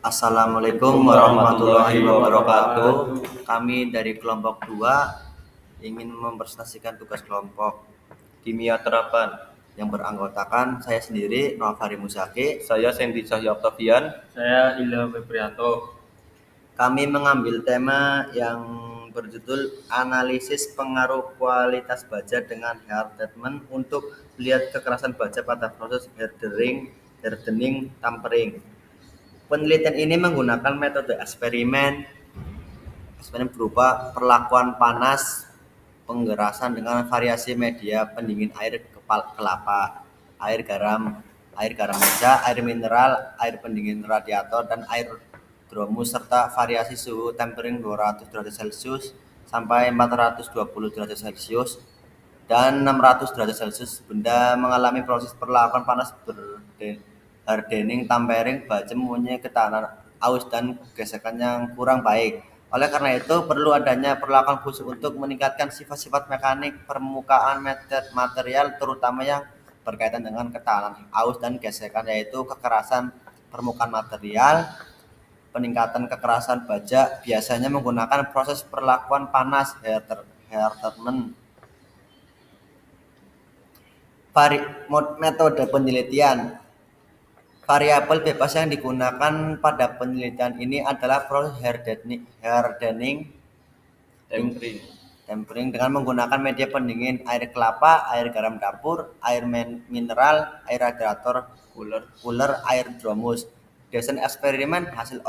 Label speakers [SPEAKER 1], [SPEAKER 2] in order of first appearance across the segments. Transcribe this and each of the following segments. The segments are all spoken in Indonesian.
[SPEAKER 1] Assalamualaikum warahmatullahi
[SPEAKER 2] Warahmatullahi
[SPEAKER 1] wabarakatuh.
[SPEAKER 2] wabarakatuh.
[SPEAKER 1] Kami dari kelompok 2 ingin mempresentasikan tugas kelompok
[SPEAKER 2] Kimia terapan.
[SPEAKER 1] yang beranggotakan saya sendiri, Novari Musake.
[SPEAKER 2] Saya Sandy Cahya Octavian. Saya Ilham Febrianto.
[SPEAKER 1] Kami mengambil tema yang berjudul analisis pengaruh kualitas baja dengan hair treatment untuk melihat kekerasan baja pada proses hardening, tampering. Penelitian ini menggunakan metode eksperimen berupa perlakuan panas, penggerasan dengan variasi media pendingin air kelapa, air garam meja, air mineral, air pendingin radiator, dan air dromus serta variasi suhu tempering 200 derajat Celcius sampai 420 derajat Celcius dan 600 derajat Celcius. Benda mengalami proses perlakuan panas hardening, tampering, baja mempunyai ketahanan aus dan gesekan yang kurang baik. Oleh karena itu, perlu adanya perlakuan khusus untuk meningkatkan sifat-sifat mekanik permukaan material, terutama yang berkaitan dengan ketahanan aus dan gesekan, yaitu kekerasan permukaan material. Peningkatan kekerasan baja biasanya menggunakan proses perlakuan panas hair treatment. Metode penelitian. Variabel bebas yang digunakan pada penelitian ini adalah proses hardening, tempering dengan menggunakan media pendingin air kelapa, air garam dapur, air mineral, air radiator, cooler, air dromus. Desain eksperimen hasil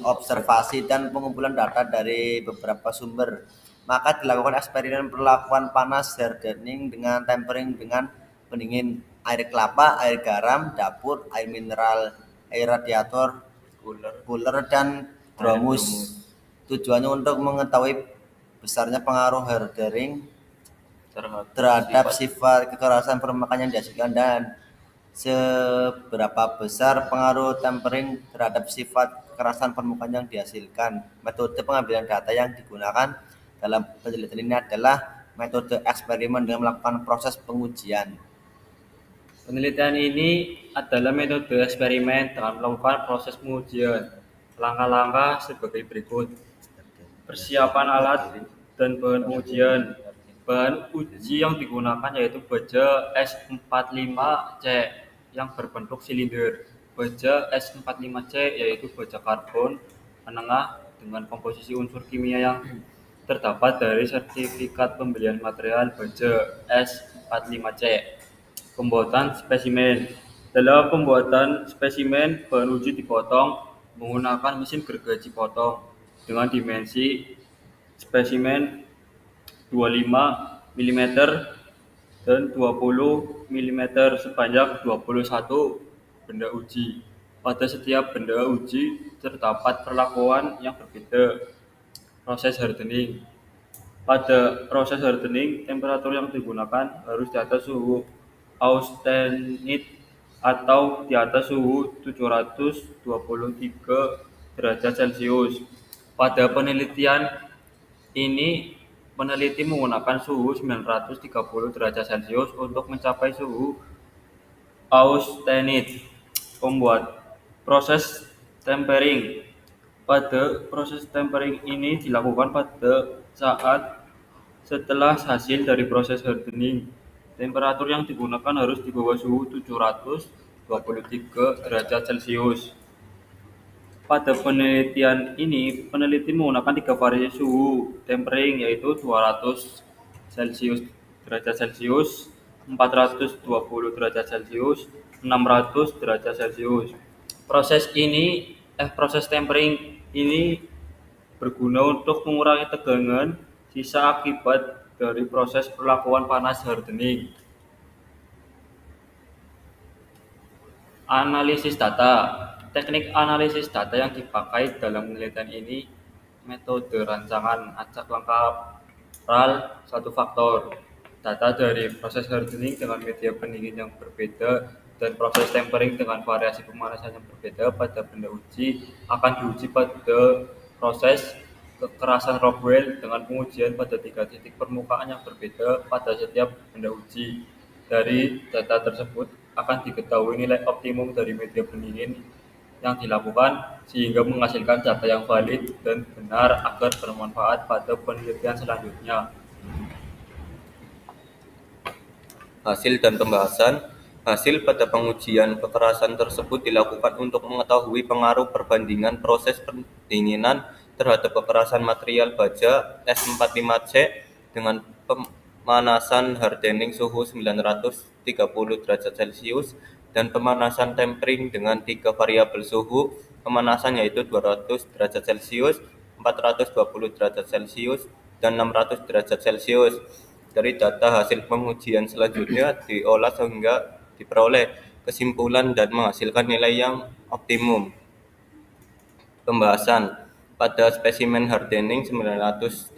[SPEAKER 1] observasi dan pengumpulan data dari beberapa sumber. Maka dilakukan eksperimen perlakuan panas hardening dengan tempering dengan pendingin air kelapa, air garam dapur, air mineral, air radiator, cooler, dan dromus. Tujuannya untuk mengetahui besarnya pengaruh hardening terhadap sifat kekerasan permukaan yang dihasilkan dan seberapa besar pengaruh tempering terhadap sifat kekerasan permukaan yang dihasilkan. Metode pengambilan data yang digunakan dalam penelitian ini adalah metode eksperimen dengan melakukan proses pengujian.
[SPEAKER 2] Penelitian ini adalah metode eksperimen dengan melakukan proses pengujian. Langkah-langkah sebagai berikut. Persiapan alat dan bahan pengujian. Bahan uji yang digunakan yaitu baja S45C yang berbentuk silinder. Baja S45C yaitu baja karbon menengah dengan komposisi unsur kimia yang terdapat dari sertifikat pembelian material baja S45C. Pembuatan spesimen. Dalam pembuatan spesimen, bahan uji dipotong menggunakan mesin gergaji potong dengan dimensi spesimen 25 mm dan 20 mm sepanjang 21 benda uji. Pada setiap benda uji terdapat perlakuan yang berbeda. Proses hardening. Pada proses hardening, temperatur yang digunakan harus di atas suhu austenit atau di atas suhu 723 derajat Celcius. Pada penelitian ini, peneliti menggunakan suhu 930 derajat Celcius untuk mencapai suhu austenit. Proses tempering. Pada proses tempering ini dilakukan pada saat setelah hasil dari proses hardening. Temperatur yang digunakan harus di bawah suhu 723 derajat Celcius. Pada penelitian ini, peneliti menggunakan 3 variasi suhu tempering yaitu 200 Celcius derajat Celcius, 420 derajat Celcius, 600 derajat Celcius. Proses tempering ini berguna untuk mengurangi tegangan sisa akibat dari proses perlakuan panas hardening. Analisis data. Teknik analisis data yang dipakai dalam penelitian ini metode rancangan acak lengkap RAL satu faktor. Data dari proses hardening dengan media pendingin yang berbeda dan proses tempering dengan variasi pemanasan yang berbeda pada benda uji akan diuji pada proses kekerasan Rockwell dengan pengujian pada 3 titik permukaan yang berbeda pada setiap benda uji. Dari data tersebut akan diketahui nilai optimum dari media pendingin yang dilakukan sehingga menghasilkan data yang valid dan benar agar bermanfaat pada penelitian selanjutnya.
[SPEAKER 3] Hasil dan pembahasan. Hasil pada pengujian kekerasan tersebut dilakukan untuk mengetahui pengaruh perbandingan proses pendinginan terhadap kekerasan material baja S45C dengan pemanasan hardening suhu 930 derajat Celcius dan pemanasan tempering dengan 3 variabel suhu pemanasan, yaitu 200 derajat Celcius, 420 derajat Celcius, dan 600 derajat Celcius. Dari data hasil pengujian selanjutnya diolah sehingga diperoleh kesimpulan dan menghasilkan nilai yang optimum. Pembahasan. Pada spesimen hardening 930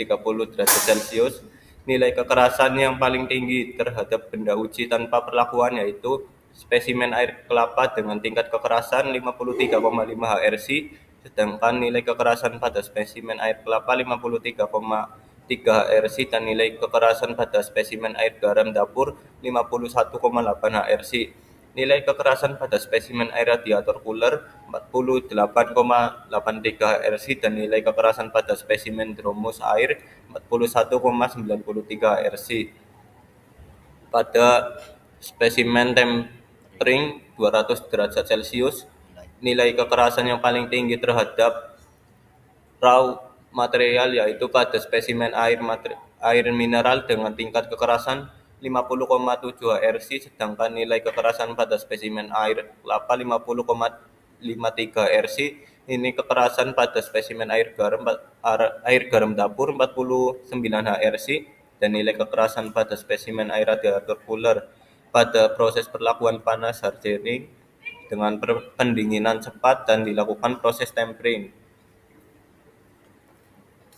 [SPEAKER 3] derajat Celcius, nilai kekerasan yang paling tinggi terhadap benda uji tanpa perlakuan yaitu spesimen air kelapa dengan tingkat kekerasan 53,5 HRC, sedangkan nilai kekerasan pada spesimen air kelapa 53,3 HRC dan nilai kekerasan pada spesimen air garam dapur 51,8 HRC. Nilai kekerasan pada spesimen air radiator cooler 48,83 HRC dan nilai kekerasan pada spesimen dromus air 41,93 HRC. Pada spesimen tempering 200 derajat Celcius, nilai kekerasan yang paling tinggi terhadap raw material yaitu pada spesimen air mineral dengan tingkat kekerasan 50,7 HRC, sedangkan nilai kekerasan pada spesimen air kelapa 50,53 HRC. Ini kekerasan pada spesimen air garam dapur 49 HRC dan nilai kekerasan pada spesimen air radiator cooler pada proses perlakuan panas hardening dengan pendinginan cepat dan dilakukan proses tempering.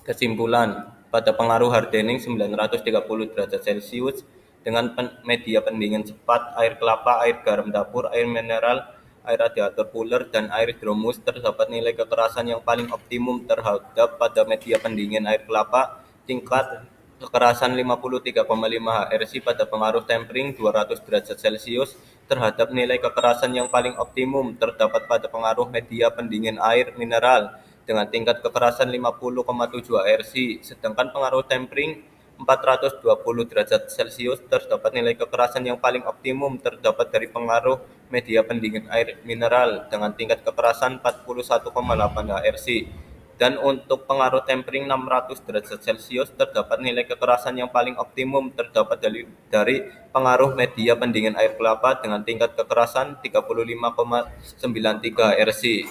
[SPEAKER 3] Kesimpulan, pada pengaruh hardening 930 derajat Celcius dengan media pendingin cepat, air kelapa, air garam dapur, air mineral, air radiator cooler, dan air dromus, terdapat nilai kekerasan yang paling optimum terhadap pada media pendingin air kelapa, tingkat kekerasan 53,5 HRC pada pengaruh tempering 200 derajat Celcius terhadap nilai kekerasan yang paling optimum terdapat pada pengaruh media pendingin air mineral dengan tingkat kekerasan 50,7 HRC, sedangkan pengaruh tempering 420 derajat Celcius terdapat nilai kekerasan yang paling optimum terdapat dari pengaruh media pendingin air mineral dengan tingkat kekerasan 41,8 HRC. Dan untuk pengaruh tempering 600 derajat Celcius terdapat nilai kekerasan yang paling optimum terdapat dari pengaruh media pendingin air kelapa dengan tingkat kekerasan 35,93 HRC.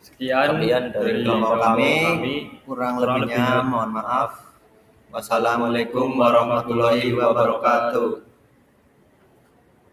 [SPEAKER 2] Sekian
[SPEAKER 3] dari
[SPEAKER 1] kelompok kami, kurang lebihnya mohon maaf. Wassalamualaikum warahmatullahi wabarakatuh.